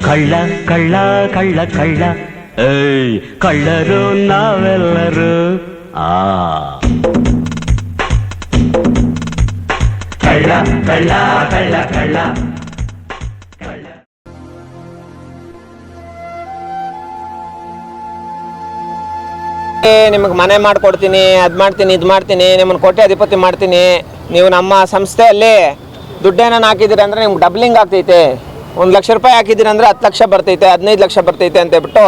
ಕಳ್ಳ ಕಳ್ಳ ಕಳ್ಳ ಕಳ್ಳ ಏಯ್ ಕಳ್ಳರು ನಾವೆಲ್ಲರೂ ಆ ಕಳ್ಳ ಕಳ್ಳ ಕಳ್ಳ ಕಳ್ಳ ನಿಮಗೆ ಮನೆ ಮಾಡಿಕೊಡ್ತೀನಿ, ಅದು ಮಾಡ್ತೀನಿ, ಇದು ಮಾಡ್ತೀನಿ, ನಿಮ್ಮನ್ನು ಕೋಟ್ಯಾಧಿಪತಿ ಮಾಡ್ತೀನಿ, ನೀವು ನಮ್ಮ ಸಂಸ್ಥೆಯಲ್ಲಿ ದುಡ್ಡೇನನ್ನು ಹಾಕಿದ್ದೀರಿ ಅಂದರೆ ನಿಮ್ಗೆ ಡಬ್ಲಿಂಗ್ ಆಗ್ತೈತೆ, 1 ಲಕ್ಷ ರೂಪಾಯಿ ಹಾಕಿದ್ದೀರಿ ಅಂದರೆ 10 ಲಕ್ಷ ಬರ್ತೈತೆ, 15 ಲಕ್ಷ ಬರ್ತೈತೆ ಅಂತೇಳ್ಬಿಟ್ಟು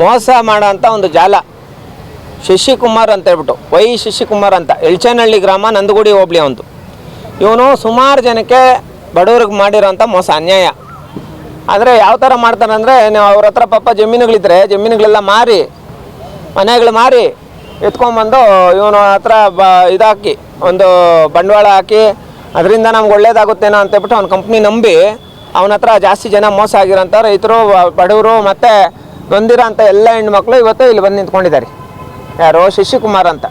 ಮೋಸ ಮಾಡೋ ಅಂಥ ಒಂದು ಜಾಲ. ಶಶಿಕುಮಾರ್ ಅಂತೇಳ್ಬಿಟ್ಟು ಶಶಿಕುಮಾರ್ ಅಂತ, ಎಳ್ಚನಹಳ್ಳಿ ಗ್ರಾಮ, ನಂದಗುಡಿ ಹೋಬಳಿ ಅವಂತು. ಇವನು ಸುಮಾರು ಜನಕ್ಕೆ ಬಡವ್ರಿಗೆ ಮಾಡಿರೋಂಥ ಮೋಸ, ಅನ್ಯಾಯ. ಆದರೆ ಯಾವ ಥರ ಮಾಡ್ತಾನೆ ಅಂದರೆ, ನೀವು ಅವ್ರ ಹತ್ರ ಪಾಪ ಜಮೀನುಗಳಿದ್ರೆ ಜಮೀನುಗಳೆಲ್ಲ ಮಾರಿ, ಮನೆಗಳು ಮಾರಿ ಎತ್ಕೊಂಡ್ಬಂದು ಇವನು ಹತ್ರ ಇದಾಕಿ, ಒಂದು ಬಂಡವಾಳ ಹಾಕಿ ಅದರಿಂದ ನಮ್ಗೆ ಒಳ್ಳೇದಾಗುತ್ತೇನೋ ಅಂತೇಳ್ಬಿಟ್ಟು ಅವ್ನ ಕಂಪ್ನಿ ನಂಬಿ ಅವನ ಹತ್ರ ಜಾಸ್ತಿ ಜನ ಮೋಸ ಆಗಿರೋಂಥ ರೈತರು, ಬಡವರು ಮತ್ತು ನೊಂದಿರೋ ಅಂಥ ಎಲ್ಲ ಹೆಣ್ಮಕ್ಳು ಇವತ್ತು ಇಲ್ಲಿ ಬಂದು ನಿಂತ್ಕೊಂಡಿದ್ದಾರೆ. ಯಾರು? ಶಶಿಕುಮಾರ್ ಅಂತ.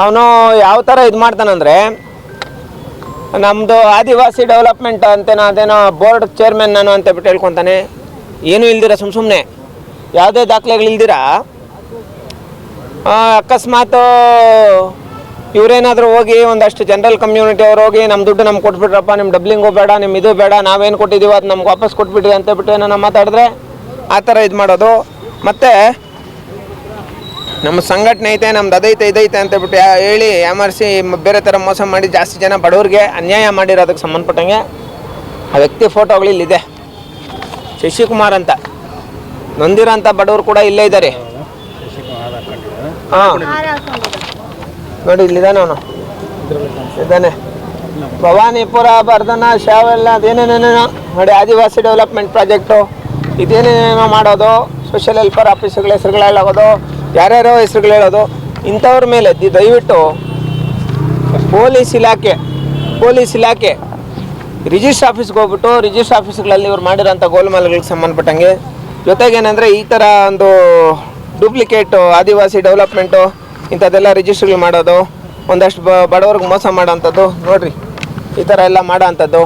ಅವನು ಯಾವ ಥರ ಇದು ಮಾಡ್ತಾನಂದರೆ, ನಮ್ಮದು ಆದಿವಾಸಿ ಡೆವಲಪ್ಮೆಂಟ್ ಅದೇನೋ ಬೋರ್ಡ್ ಚೇರ್ಮನ್ ನಾನು ಅಂತೇಳ್ಬಿಟ್ಟು ಹೇಳ್ಕೊತಾನೆ. ಏನೂ ಇಲ್ದಿರ ಸುಮ್ಮನೆ ಯಾವುದೇ ದಾಖಲೆಗಳಿಲ್ದಿರ ಅಕಸ್ಮಾತ್ ಇವರೇನಾದರೂ ಹೋಗಿ ಒಂದಷ್ಟು ಜನರಲ್ ಕಮ್ಯುನಿಟಿ ಅವ್ರು ಹೋಗಿ ನಮ್ಮ ದುಡ್ಡು ನಮ್ಗೆ ಕೊಟ್ಬಿಟ್ರಪ್ಪ, ನಿಮ್ಮ ಡಬ್ಲಿಂಗು ಬೇಡ, ನಿಮ್ಮ ಇದು ಬೇಡ, ನಾವೇನು ಕೊಟ್ಟಿದ್ದೀವಿ ಅದು ನಮ್ಗೆ ವಾಪಸ್ ಕೊಟ್ಬಿಟ್ರಿ ಅಂತೇಳ್ಬಿಟ್ಟು ಏನೋ ಮಾತಾಡಿದ್ರೆ ಆ ಥರ ಇದು ಮಾಡೋದು. ಮತ್ತು ನಮ್ಮ ಸಂಘಟನೆ ಐತೆ, ನಮ್ದು ಅದೈತೆ ಇದೈತೆ ಅಂತೇಳ್ಬಿಟ್ಟು ಹೇಳಿ ಯಾಮರ್ಸಿ ಬೇರೆ ಥರ ಮೋಸ ಮಾಡಿ ಜಾಸ್ತಿ ಜನ ಬಡವ್ರಿಗೆ ಅನ್ಯಾಯ ಮಾಡಿರೋದಕ್ಕೆ ಸಂಬಂಧಪಟ್ಟಂಗೆ ಆ ವ್ಯಕ್ತಿ ಫೋಟೋಗಳಿಲ್ಲಿದೆ. ಶಶಿಕುಮಾರ್ ಅಂತ, ನೊಂದಿರೋ ಅಂಥ ಬಡವರು ಕೂಡ ಇಲ್ಲೇ ಇದ್ದಾರೆ. ಹಾಂ ನೋಡಿ, ಇಲ್ಲಿದ್ದಾನೆ ಅವನು, ಇದ್ದಾನೆ. ಭವಾನಿಪುರ, ಬರ್ಧನ, ಶಾವೆಲ್ಲ ಅದೇನೇನೇನೋ ನೋಡಿ, ಆದಿವಾಸಿ ಡೆವಲಪ್ಮೆಂಟ್ ಪ್ರಾಜೆಕ್ಟು, ಇದೇನೇನೇನೋ ಮಾಡೋದು, ಸೋಷಿಯಲ್ ವೆಲ್ಫೇರ್ ಆಫೀಸ್ಗಳ ಹೆಸರುಗಳು ಹೇಳೋದು, ಯಾರ್ಯಾರೋ ಹೆಸರುಗಳು ಹೇಳೋದು. ಇಂಥವ್ರ ಮೇಲೆ ದಯವಿಟ್ಟು ಪೊಲೀಸ್ ಇಲಾಖೆ ರಿಜಿಸ್ಟ್ರ್ ಆಫೀಸ್ಗೆ ಹೋಗ್ಬಿಟ್ಟು ರಿಜಿಸ್ಟ್ರ್ ಆಫೀಸ್ಗಳಲ್ಲಿ ಇವ್ರು ಮಾಡಿರೋಂಥ ಗೋಲ್ಮಾಲ್ಗಳಿಗೆ ಸಂಬಂಧಪಟ್ಟಂಗೆ, ಜೊತೆಗೇನೆಂದರೆ ಈ ಥರ ಒಂದು ಡೂಪ್ಲಿಕೇಟು ಆದಿವಾಸಿ ಡೆವಲಪ್ಮೆಂಟು ಇಂಥದ್ದೆಲ್ಲ ರಿಜಿಸ್ಟ್ರ್ಗಳು ಮಾಡೋದು, ಒಂದಷ್ಟು ಬಡವ್ರಿಗೆ ಮೋಸ ಮಾಡೋವಂಥದ್ದು ನೋಡಿರಿ, ಈ ಥರ ಎಲ್ಲ ಮಾಡೋ ಅಂಥದ್ದು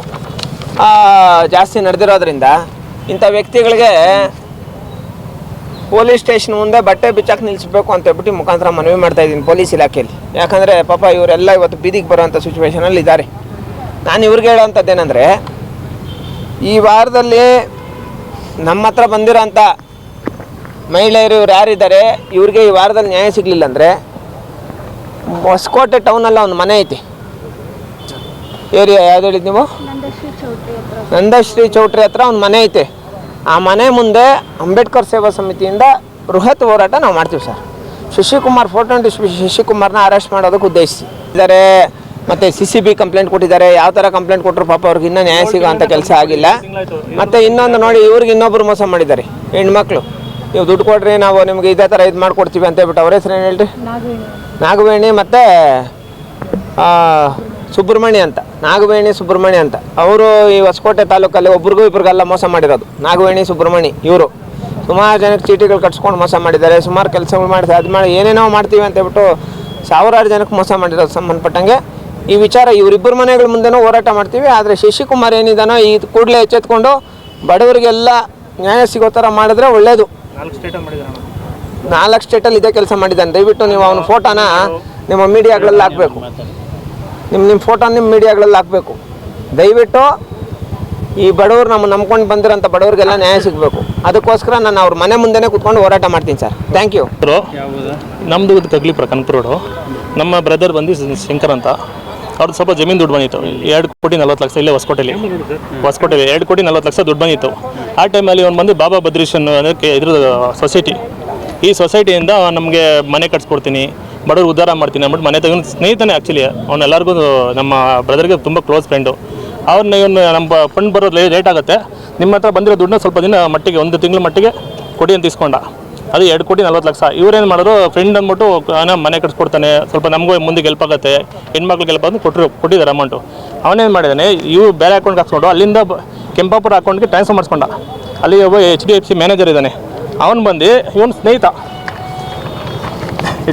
ಜಾಸ್ತಿ ನಡೆದಿರೋದ್ರಿಂದ ಇಂಥ ವ್ಯಕ್ತಿಗಳಿಗೆ ಪೊಲೀಸ್ ಸ್ಟೇಷನ್ ಮುಂದೆ ಬಟ್ಟೆ ಬಿಚ್ಚಾಕೆ ನಿಲ್ಲಿಸ್ಬೇಕು ಅಂತೇಳ್ಬಿಟ್ಟು ಮುಖಾಂತರ ಮನವಿ ಮಾಡ್ತಾಯಿದ್ದೀನಿ ಪೊಲೀಸ್ ಇಲಾಖೆಯಲ್ಲಿ. ಯಾಕಂದರೆ ಪಾಪ ಇವರೆಲ್ಲ ಇವತ್ತು ಬೀದಿಗೆ ಬರೋವಂಥ ಸಿಚುವೇಷನಲ್ಲಿ ಇದ್ದಾರೆ. ನಾನು ಇವ್ರಿಗೆ ಹೇಳೋವಂಥದ್ದೇನೆಂದರೆ, ಈ ವಾರದಲ್ಲಿ ನಮ್ಮ ಹತ್ರ ಬಂದಿರೋಂಥ ಮಹಿಳೆಯರು ಇವ್ರು ಯಾರಿದ್ದಾರೆ, ಇವ್ರಿಗೆ ಈ ವಾರದಲ್ಲಿ ನ್ಯಾಯ ಸಿಗಲಿಲ್ಲ ಅಂದರೆ ಹೊಸಕೋಟೆ ಟೌನಲ್ಲಿ ಒಂದು ಮನೆ ಐತಿ. ಏರಿಯಾ ಯಾವ್ದು ಹೇಳಿದ್ದು ನೀವು? ನಂದಶ್ರೀ ಚೌಟ್ರಿ ಹತ್ರ ಒಂದು ಮನೆ ಐತೆ. ಆ ಮನೆ ಮುಂದೆ ಅಂಬೇಡ್ಕರ್ ಸೇವಾ ಸಮಿತಿಯಿಂದ ಬೃಹತ್ ಹೋರಾಟ ನಾವು ಮಾಡ್ತೀವಿ ಸರ್. ಶಶಿಕುಮಾರ್ ಶಶಿಕುಮಾರ್ನ ಅರೆಸ್ಟ್ ಮಾಡೋದಕ್ಕೆ ಉದ್ದೇಶಿಸಿ ಇದ್ದಾರೆ. ಮತ್ತು CCB ಕಂಪ್ಲೇಂಟ್ ಕೊಟ್ಟಿದ್ದಾರೆ. ಯಾವ ಥರ ಕಂಪ್ಲೇಂಟ್ ಕೊಟ್ಟರು ಪಾಪ ಅವ್ರಿಗೆ ಇನ್ನೂ ನ್ಯಾಯ ಸಿಗೋ ಅಂಥ ಕೆಲಸ ಆಗಿಲ್ಲ. ಮತ್ತು ಇನ್ನೊಂದು ನೋಡಿ, ಇವ್ರಿಗೆ ಇನ್ನೊಬ್ಬರು ಮೋಸ ಮಾಡಿದ್ದಾರೆ, ಹೆಣ್ಮಕ್ಳು. ನೀವು ದುಡ್ಡು ಕೊಡ್ರಿ, ನಾವು ನಿಮ್ಗೆ ಇದೇ ಥರ ಇದು ಮಾಡಿಕೊಡ್ತೀವಿ ಅಂತೇಳ್ಬಿಟ್ಟು. ಅವ್ರ ಹೆಸರು ಏನು ಹೇಳ್ರಿ? ನಾಗವೇಣಿ ಮತ್ತು ಸುಬ್ರಹ್ಮಣ್ಯ ಅಂತ, ನಾಗವೇಣಿ ಸುಬ್ರಹ್ಮಣ್ಯ ಅಂತ. ಅವರು ಈ ಹೊಸಕೋಟೆ ತಾಲೂಕಲ್ಲಿ ಇಬ್ಬರಿಗೆಲ್ಲ ಮೋಸ ಮಾಡಿರೋದು. ನಾಗವೇಣಿ ಸುಬ್ರಹ್ಮಣ್ಯ ಇವರು ಸುಮಾರು ಜನಕ್ಕೆ ಚೀಟಿಗಳು ಕಟ್ಸ್ಕೊಂಡು ಮೋಸ ಮಾಡಿದ್ದಾರೆ. ಸುಮಾರು ಕೆಲಸಗಳು ಮಾಡಿದ್ದಾರೆ. ಅದು ಮಾಡಿ ಏನೇನೋ ಮಾಡ್ತೀವಿ ಅಂತೇಳ್ಬಿಟ್ಟು ಸಾವಿರಾರು ಜನಕ್ಕೆ ಮೋಸ ಮಾಡಿರೋದು ಸಂಬಂಧಪಟ್ಟಂಗೆ ಈ ವಿಚಾರ ಇವರಿಬ್ಬರು ಮನೆಗಳ ಮುಂದೆನೂ ಹೋರಾಟ ಮಾಡ್ತೀವಿ. ಆದರೆ ಶಶಿಕುಮಾರ್ ಏನಿದಾನೋ ಈ ಕೂಡಲೇ ಎಚ್ಚೆತ್ಕೊಂಡು ಬಡವರಿಗೆಲ್ಲ ನ್ಯಾಯ ಸಿಗೋ ಥರ ಮಾಡಿದ್ರೆ ಒಳ್ಳೆಯದು. 4 ಸ್ಟೇಟಲ್ಲಿ ಇದೇ ಕೆಲಸ ಮಾಡಿದ್ದಾನೆ. ದಯವಿಟ್ಟು ನೀವು ಅವನ ಫೋಟೋನ ನಿಮ್ಮ ಮೀಡಿಯಾಗಳಲ್ಲಿ ಹಾಕಬೇಕು. ನಿಮ್ಮ ಫೋಟೋನ ನಿಮ್ಮ ಮೀಡಿಯಾಗಳಲ್ಲಿ ಹಾಕಬೇಕು. ದಯವಿಟ್ಟು ಈ ಬಡವರು ನಂಬ್ಕೊಂಡು ಬಂದಿರೋಂಥ ಬಡವರಿಗೆಲ್ಲ ನ್ಯಾಯ ಸಿಗಬೇಕು. ಅದಕ್ಕೋಸ್ಕರ ನಾನು ಅವ್ರ ಮನೆ ಮುಂದೆನೇ ಕೂತ್ಕೊಂಡು ಹೋರಾಟ ಮಾಡ್ತೀನಿ ಸರ್. Thank you. ನಮ್ಮದು ಕಗ್ಲಿಪುರ ಕನಕಪುರ ರೋಡು. ನಮ್ಮ ಬ್ರದರ್ ಬಂದು ಶಂಕರ್ ಅಂತ, ಅವ್ರದ್ದು ಸ್ವಲ್ಪ ಜಮೀನು ದುಡ್ಡು ಬಂದಿತ್ತು. 2,40,00,000 ಇಲ್ಲೇ ಹೊಸಕೋಟೆಯಲ್ಲಿ 2,40,00,000 ದುಡ್ಡು ಬಂದಿತ್ತು. ಆ ಟೈಮಲ್ಲಿ ಅವ್ನು ಬಂದು ಬಾಬಾ ಬದ್ರೀಶನ್ ಅದಕ್ಕೆ ಇದ್ರ ಸೊಸೈಟಿ, ಈ ಸೊಸೈಟಿಯಿಂದ ನಮಗೆ ಮನೆ ಕಟ್ಸ್ಕೊಡ್ತೀನಿ, ಬಡವರು ಉದ್ಧಾರ ಮಾಡ್ತೀನಿ ಅಂದ್ಬಿಟ್ಟು ಮನೆ ತಗೊಂಡು ಸ್ನೇಹಿತನೇ. ಆ್ಯಕ್ಚುಲಿ ಅವ್ನು ಎಲ್ಲರಿಗೂ ನಮ್ಮ ಬ್ರದರ್ಗೆ ತುಂಬ ಕ್ಲೋಸ್ ಫ್ರೆಂಡು. ಅವ್ರನ್ನ ಇವನು ನಮ್ಮ ಫಂಡ್ ಬರೋದು ಲೇಟ್ ಆಗುತ್ತೆ, ನಿಮ್ಮ ಹತ್ರ ಬಂದಿರೋ ದುಡ್ಡನ್ನ ಸ್ವಲ್ಪ ದಿನ ಮಟ್ಟಿಗೆ 1 ತಿಂಗಳ ಮಟ್ಟಿಗೆ ಕೊಡಿ ಅಂತ ಇಸ್ಕೊಂಡ. ಅದು 2,40,00,000. ಇವರೇನು ಮಾಡೋರು, ಫ್ರೆಂಡ್ ಅಂದ್ಬಿಟ್ಟು ಮನೆ ಕಟ್ಸ್ಕೊಡ್ತಾನೆ, ಸ್ವಲ್ಪ ನಮಗೂ ಮುಂದೆ ಹೆಲ್ಪ್ ಆಗುತ್ತೆ, ಹೆಣ್ಮಕ್ಳಿಗೆ ಹೆಲ್ಪ್ ಅಂತ ಕೊಟ್ಟಿದ್ದಾರೆ ಅಮೌಂಟು. ಅವನೇನು ಮಾಡಿದ್ದಾನೆ, ಇವು ಬೇರೆ ಅಕೌಂಟ್ಗೆ ಹಾಕ್ಸ್ಕೊಂಡು ಅಲ್ಲಿಂದ ಕೆಂಪಾಪುರ ಅಕೌಂಟ್ಗೆ ಟ್ರಾನ್ಸ್ಫರ್ ಮಾಡಿಸ್ಕೊಂಡ. ಅಲ್ಲಿ ಒಬ್ಬ HDFC ಮ್ಯಾನೇಜರ್ ಇದ್ದಾನೆ. ಅವನು ಬಂದು ಇವನು ಸ್ನೇಹಿತ,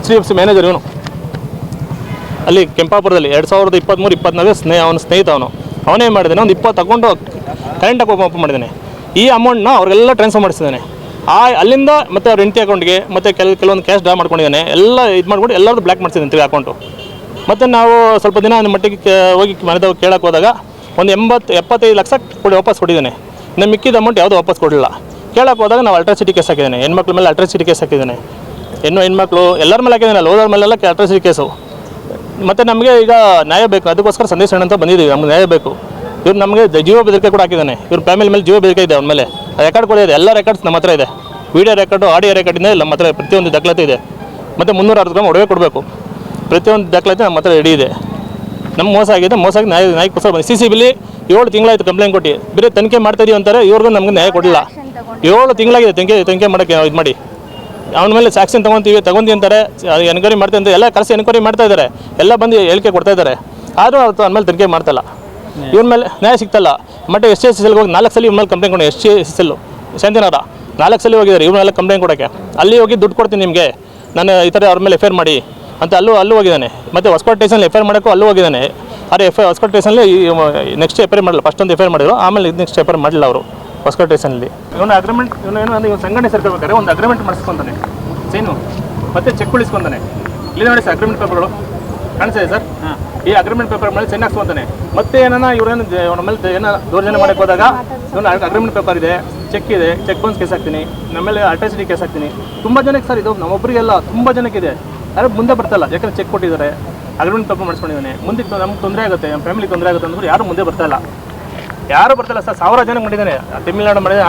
HDFC ಮ್ಯಾನೇಜರ್ ಇವನು. ಅಲ್ಲಿ ಕೆಂಪಾಪುರದಲ್ಲಿ 2023-24 ಅವನ ಸ್ನೇಹಿತ. ಅವನೇನು ಮಾಡಿದ್ದಾನೆ, ಒಂದು 20 ಅಕೌಂಟು ಕರೆಂಟ್ ಓಪನ್ ಮಾಡಿದ್ದಾನೆ. ಈ ಅಮೌಂಟ್ನ ಅವ್ರಿಗೆಲ್ಲ ಟ್ರಾನ್ಸ್ಫರ್ ಮಾಡಿಸಿದ್ದಾನೆ. ಅಲ್ಲಿಂದ ಮತ್ತೆ ಅವ್ರ ಹೆಂಡತಿ ಅಕೌಂಟ್ಗೆ ಮತ್ತು ಕೆಲವೊಂದು ಕ್ಯಾಶ್ ಡ್ರಾ ಮಾಡ್ಕೊಂಡಿದ್ದಾನೆ. ಎಲ್ಲ ಇದು ಮಾಡ್ಕೊಂಡು ಎಲ್ಲರದ್ದು ಬ್ಲ್ಯಾಕ್ ಮಾಡಿಸಿದ್ದಾನೆ ತಿರ್ಗಿ ಅಕೌಂಟು. ಮತ್ತು ನಾವು ಸ್ವಲ್ಪ ದಿನ ಮಟ್ಟಿಗೆ ಹೋಗಿ ಮನೆದವ್ರು ಕೇಳಕ್ಕೆ ಹೋದಾಗ ಒಂದು 75 ಲಕ್ಷ ವಾಪಸ್ ಕೊಟ್ಟಿದ್ದಾನೆ. ಇನ್ನು ಮಿಕ್ಕಿದ ಅಮೌಂಟ್ ಯಾವುದೂ ವಾಪಸ್ ಕೊಡಲಿಲ್ಲ. ಕೇಳಕ್ಕೆ ಹೋದಾಗ ನಾವು ಅಲ್ಟ್ರಾಸಿಟಿ ಕೇಸ್ ಹಾಕಿದ್ದಾನೆ. ಹೆಣ್ಮಕ್ಳ ಮೇಲೆ ಅಲ್ಟ್ರಾಸಿಟಿ ಕೇಸ್ ಹಾಕಿದ್ದಾನೆ. ಹೆಣ್ಮಕ್ಳು ಎಲ್ಲರ ಮೇಲೆ ಹಾಕಿದ್ದಾನೆ. ಹೋದವ್ರ ಮೇಲೆಲ್ಲ ಅಲ್ಟ್ರಾಸಿಟಿ ಕೇಸು. ಮತ್ತು ನಮಗೆ ಈಗ ನ್ಯಾಯ ಬೇಕು, ಅದಕ್ಕೋಸ್ಕರ ಸಂದೇಶ ಅಂತ ಬಂದಿದ್ದೀವಿ. ನಮ್ಗೆ ನ್ಯಾಯ ಬೇಕು. ಇವ್ರು ನಮಗೆ ಜೀವ ಬೆದರಿಕೆ ಕೂಡ ಹಾಕಿದ್ದಾನೆ. ಇವ್ರ ಫ್ಯಾಮಿಲಿ ಮೇಲೆ ಜೀವ ಬೆದರಿಕೆ ಇದೆ. ಅವ್ನ ಮೇಲೆ ರೆಕಾರ್ಡ್ ಕೂಡ ಇದೆ. ಎಲ್ಲ ರೆಕಾರ್ಡ್ಸ್ ನಮ್ಮ ಹತ್ರ ಇದೆ. ವೀಡಿಯೋ ರೆಕಾರ್ಡು, ಆಡಿಯೋ ರೆಕಾರ್ಡಿಂದ ನಮ್ಮ ಹತ್ರ ಪ್ರತಿಯೊಂದು ದಾಖಲಾತಿ ಇದೆ. ಮತ್ತು 360 ಗ್ರಾಮ್ ಒಡವೆ ಕೊಡಬೇಕು. ಪ್ರತಿಯೊಂದು ದಾಖಲಾತಿ ನಮ್ಮ ಹತ್ರ ರೆಡಿ ಇದೆ. ನಮ್ಮ ಮೋಸ ಆಗಿದೆ. ಮೋಸಾಗಿ ನ್ಯಾಯಕ್ಕೋಸ್ಕರ ಬಂದು CCBಲಿ 7 ತಿಂಗಳಾಯಿತು ಕಂಪ್ಲೇಂಟ್ ಕೊಟ್ಟು. ಬೇರೆ ತನಿಖೆ ಮಾಡ್ತಾಯಿದ್ದೀವಿ ಅಂತಾರೆ. ಇವ್ರಿಗೂ ನಮಗೆ ನ್ಯಾಯ ಕೊಡಲಿಲ್ಲ. 7 ತಿಂಗಳಾಗಿದೆ ತನಿಖೆ ಮಾಡೋಕ್ಕೆ. ಇದು ಮಾಡಿ ಅವನ ಮೇಲೆ ಸ್ಯಾಕ್ಷನ್ ತೊಗೊಂತೀವಿ ಅಂತಾರೆ. ಎನ್ಕ್ವೈರಿ ಮಾಡ್ತೀವಿ ಅಂತ ಎಲ್ಲ ಕರೆಸಿ ಎನ್ಕ್ವೈರಿ ಮಾಡ್ತಾ ಇದ್ದಾರೆ. ಎಲ್ಲ ಬಂದು ಹೇಳಿಕೆ ಕೊಡ್ತಾ ಇದ್ದಾರೆ. ಆದರೂ ಅವತ್ತು ಅವನ ಮೇಲೆ ತನಿಖೆ ಮಾಡ್ತಾಯಿಲ್ಲ. ಇವ್ರ ಮೇಲೆ ನ್ಯಾಯ ಸಿಗ್ತಲ್ಲ. ಮತ್ತೆ SCSL ಹೋಗಿ 4 ಸಲ ಇವ್ರ ಮೇಲೆ ಕಂಪ್ಲೇಂಟ್ ಕೊಡಿ. SCSL ಶಾಂತಿನಗರ 4 ಸಲ ಹೋಗಿದ್ದಾರೆ ಇವ್ರ ಮೇಲೆ ಕಂಪ್ಲೇಂಟ್ ಕೊಡೋಕ್ಕೆ. ಅಲ್ಲಿ ಹೋಗಿ ದುಡ್ಡು ಕೊಡ್ತೀನಿ ನಿಮಗೆ, ನಾನು ಈ ಥರ ಅವ್ರ ಮೇಲೆ FIR ಮಾಡಿ ಅಂತ ಅಲ್ಲೂ ಹೋಗಿದ್ದಾನೆ. ಮತ್ತು ಹೊಸಕೋಟೆ ಸ್ಟೇಷನಲ್ಲಿ FIR ಮಾಡೋಕ್ಕೂ ಅಲ್ಲೂ ಹೋಗಿದ್ದಾನೆ. ಆದರೆ ಹೊಸಕೋಟೆ ಸ್ಟೇಷನಲ್ಲಿ ನೆಕ್ಸ್ಟ್ FIR ಮಾಡಲ್ಲ. ಫಸ್ಟ್ ಒಂದು FIR ಮಾಡಿದ್ರು, ಆಮೇಲೆ ನೆಕ್ಸ್ಟ್ FIR ಮಾಡಲಿಲ್ಲ ಅವರು ಹೊಸಕೋಟೆ ಸ್ಟೇಷನಲ್ಲಿ. ಇವನು ಅಗ್ರಿಮೆಂಟ್ ಇವನು ಸಂಘಟನೆ ಸೇರ್ಕೋಬೇಕಾದ್ರೆ ಒಂದು ಅಗ್ರಿಮೆಂಟ್ ಮಾಡಿಸ್ಕೊಂತಾನೆ, ಸೈನು ಮತ್ತು ಚೆಕ್ ಉಳಿಸ್ಕೊಂತಾನೆ. ಇಲ್ಲಿ ನೋಡಿ ಸರ್ ಅಗ್ರಿಮೆಂಟ್ ಪೇಪರ್ಗಳು ಕಾಣಿಸ್ತಿದೆ ಸರ್. ಈ ಅಗ್ರಿಮೆಂಟ್ ಪೇಪರ್ ಮೇಲೆ ಸೈನ್ ಹಾಕ್ಸ್ಕೊಂತಾನೆ. ಮತ್ತೆ ಏನನ್ನ ಇವ್ರೇನು ಅವನ ಮೇಲೆ ಏನೋ ದೌರ್ಜನ್ಯ ಮಾಡೋಕ್ಕೆ ಹೋದಾಗ ಇವನು ಅಗ್ರಿಮೆಂಟ್ ಪೇಪರ್ ಇದೆ, ಚೆಕ್ ಇದೆ, ಚೆಕ್ ಬೌನ್ಸ್ ಕೇಸ್ ಹಾಕ್ತೀನಿ, ನಮ್ಮೇಲೆ ಅಲ್ಟ್ರಾಸಿಟಿ ಕೇಸ್ ಹಾಕ್ತೀನಿ. ತುಂಬ ಜನಕ್ಕೆ ಸರ್ ಇದು, ನಮ್ಮೊಬ್ಬರಿಗೆಲ್ಲ ತುಂಬ ಜನಕ್ಕಿದೆ. ಯಾರು ಮುಂದೆ ಬರ್ತಾಯಿಲ್ಲ, ಯಾಕಂದ್ರೆ ಚೆಕ್ ಕೊಟ್ಟಿದ್ದಾರೆ, ಅಗ್ರಿಮೆಂಟ್ ಪೇಪರ್ ಮಾಡಿಸ್ಕೊಂಡಿದ್ದಾನೆ. ಮುಂದೆ ನಮ್ಗೆ ತೊಂದರೆ ಆಗುತ್ತೆ, ನಮ್ಮ ಫ್ಯಾಮಿಲಿ ತೊಂದರೆ ಆಗುತ್ತೆ ಅಂದ್ರೆ ಯಾರು ಮುಂದೆ ಬರ್ತಾಯಿಲ್ಲ. ಯಾರು ಬರ್ತಾಯಿಲ್ಲ ಸರ್. 1000 ಜನಕ್ಕೆ ಮಾಡಿದ್ದಾನೆ. ತಮಿಳ್ನಾಡು ಮಾಡಿದ್ದಾನೆ.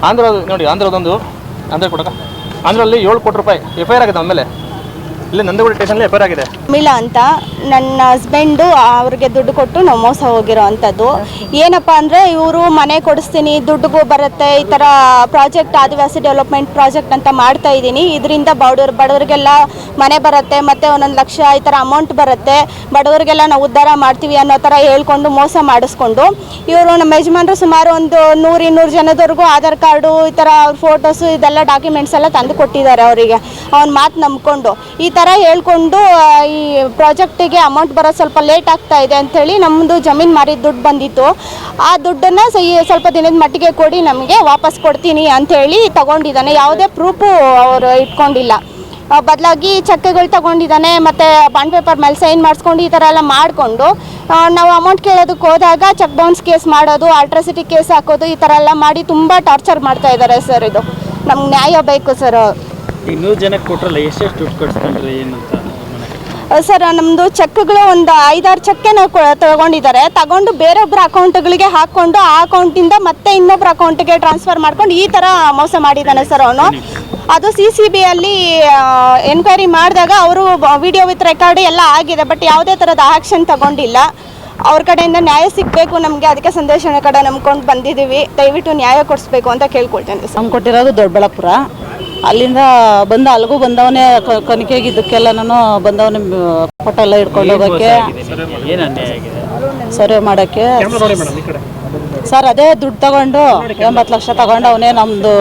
ಆಂಧ್ರ ನೋಡಿ, ಆಂಧ್ರ ಕೊಡಕ ಆಂಧ್ರಲ್ಲಿ 7 ಕೋಟಿ ರೂಪಾಯಿ FIR ಆಗಿದೆ ನಮ್ಮ ಮೇಲೆ. ಇಲ್ಲಿ ನಂದಗುಡಿ ಸ್ಟೇಷನಲ್ಲಿ FIR ಆಗಿದೆ. ಮಿಲಾ ಅಂತ ನನ್ನ ಹಸ್ಬೆಂಡು ಅವ್ರಿಗೆ ದುಡ್ಡು ಕೊಟ್ಟು ನಾವು ಮೋಸ ಹೋಗಿರೋ ಅಂಥದ್ದು. ಏನಪ್ಪ ಅಂದರೆ ಇವರು ಮನೆ ಕೊಡಿಸ್ತೀನಿ, ದುಡ್ಡುಗೂ ಬರುತ್ತೆ, ಈ ಥರ ಪ್ರಾಜೆಕ್ಟ್ ಆದಿವಾಸಿ ಡೆವಲಪ್ಮೆಂಟ್ ಪ್ರಾಜೆಕ್ಟ್ ಅಂತ ಮಾಡ್ತಾ ಇದ್ದೀನಿ. ಇದರಿಂದ ಬಡವರಿಗೆಲ್ಲ ಮನೆ ಬರುತ್ತೆ, ಮತ್ತು 1 ಲಕ್ಷ ಈ ಥರ ಅಮೌಂಟ್ ಬರುತ್ತೆ, ಬಡವರಿಗೆಲ್ಲ ನಾವು ಉದ್ಧಾರ ಮಾಡ್ತೀವಿ ಅನ್ನೋ ಥರ ಹೇಳ್ಕೊಂಡು ಮೋಸ ಮಾಡಿಸ್ಕೊಂಡು ಇವರು ನಮ್ಮ ಯಜಮಾನರು ಸುಮಾರು ಒಂದು 100-200 ಜನದವರೆಗೂ ಆಧಾರ್ ಕಾರ್ಡು ಈ ಥರ ಅವ್ರ ಫೋಟೋಸು ಇದೆಲ್ಲ ಡಾಕ್ಯುಮೆಂಟ್ಸ್ ಎಲ್ಲ ತಂದು ಕೊಟ್ಟಿದ್ದಾರೆ ಅವರಿಗೆ. ಅವ್ನ ಮಾತು ನಂಬ್ಕೊಂಡು ಈ ಥರ ಹೇಳ್ಕೊಂಡು ಈ ಪ್ರಾಜೆಕ್ಟಿಗೆ ಅಮೌಂಟ್ ಬರೋದು ಸ್ವಲ್ಪ ಲೇಟ್ ಆಗ್ತಾ ಇದೆ ಅಂಥೇಳಿ ನಮ್ಮದು ಜಮೀನು ಮಾರಿದ ದುಡ್ಡು ಬಂದಿತ್ತು. ಆ ದುಡ್ಡನ್ನು ಸ್ವಲ್ಪ ದಿನದ ಮಟ್ಟಿಗೆ ಕೊಡಿ, ನಮಗೆ ವಾಪಸ್ ಕೊಡ್ತೀನಿ ಅಂಥೇಳಿ ತಗೊಂಡಿದ್ದಾನೆ. ಯಾವುದೇ ಪ್ರೂಫು ಅವರು ಇಟ್ಕೊಂಡಿಲ್ಲ. ಬದಲಾಗಿ ಚೆಕ್ಗಳು ತಗೊಂಡಿದ್ದಾನೆ. ಮತ್ತು ಬಾಂಡ್ ಪೇಪರ್ ಮೇಲೆ ಸೈನ್ ಮಾಡಿಸ್ಕೊಂಡು ಈ ಥರ ಎಲ್ಲ ಮಾಡಿಕೊಂಡು ನಾವು ಅಮೌಂಟ್ ಕೇಳೋದಕ್ಕೆ ಹೋದಾಗ ಚೆಕ್ ಬೌನ್ಸ್ ಕೇಸ್ ಮಾಡೋದು, ಅಲ್ಟ್ರಾಸಿಟಿ ಕೇಸ್ ಹಾಕೋದು, ಈ ಥರ ಎಲ್ಲ ಮಾಡಿ ತುಂಬ ಟಾರ್ಚರ್ ಮಾಡ್ತಾ ಇದ್ದಾರೆ ಸರ್. ಇದು ನಮ್ಗೆ ನ್ಯಾಯ ಬೇಕು ಸರ್. ಈಗ 100 ಜನಕ್ಕೆ ಕೊಟ್ರಲ್ಲ, ಎಷ್ಟು ದುಡ್ಡು ಕೊಡಿಸ್ಕೊಂಡ್ರಿ ಏನಂತ ಸರ್? ನಮ್ಮದು ಚೆಕ್ಗಳು ಒಂದು 5-6 ಚೆಕ್ಕೆ ನಾವು ತಗೊಂಡಿದ್ದಾರೆ. ತಗೊಂಡು ಬೇರೊಬ್ಬರ ಅಕೌಂಟ್ಗಳಿಗೆ ಹಾಕ್ಕೊಂಡು ಆ ಅಕೌಂಟಿಂದ ಮತ್ತೆ ಇನ್ನೊಬ್ಬರ ಅಕೌಂಟಿಗೆ ಟ್ರಾನ್ಸ್ಫರ್ ಮಾಡ್ಕೊಂಡು ಈ ಥರ ಮೋಸ ಮಾಡಿದ್ದಾನೆ ಸರ್ ಅವನು. ಅದು CCBಯಲ್ಲಿ ಎನ್ಕ್ವೈರಿ ಮಾಡಿದಾಗ ಅವರು ವಿಡಿಯೋ ವಿತ್ ರೆಕಾರ್ಡ್ ಎಲ್ಲ ಆಗಿದೆ. ಬಟ್ ಯಾವುದೇ ಥರದ ಆ್ಯಕ್ಷನ್ ತಗೊಂಡಿಲ್ಲ. ಅವ್ರ ಕಡೆಯಿಂದ ನ್ಯಾಯ ಸಿಗಬೇಕು ನಮಗೆ. ಅದಕ್ಕೆ ಸಂದೇಶನ ಕಡೆ ನಂಬ್ಕೊಂಡು ಬಂದಿದ್ದೀವಿ. ದಯವಿಟ್ಟು ನ್ಯಾಯ ಕೊಡಿಸ್ಬೇಕು ಅಂತ ಕೇಳ್ಕೊಳ್ತೇನೆ ಸರ್. ನಮ್ಗೆ ಕೊಟ್ಟಿರೋದು ದೊಡ್ಡಬಳ್ಳಾಪುರ. ಅಲ್ಲಿಂದ ಅಲ್ಲಿಗೂ ಬಂದವನೇ ಕನಿಕೆಗೆ ಇದಕ್ಕೆಲ್ಲ ನಾನು ಬಂದವನೇ ಫೋಟೋ ಎಲ್ಲ ಹಿಡ್ಕೊಂಡು ಹೋಗೋಕ್ಕೆ, ಸರ್ವೆ ಮಾಡೋಕ್ಕೆ ಸರ್. ಅದೇ ದುಡ್ಡು ತಗೊಂಡು 80 ಲಕ್ಷ ತಗೊಂಡು ಅವನೇ ನಮ್ಮದು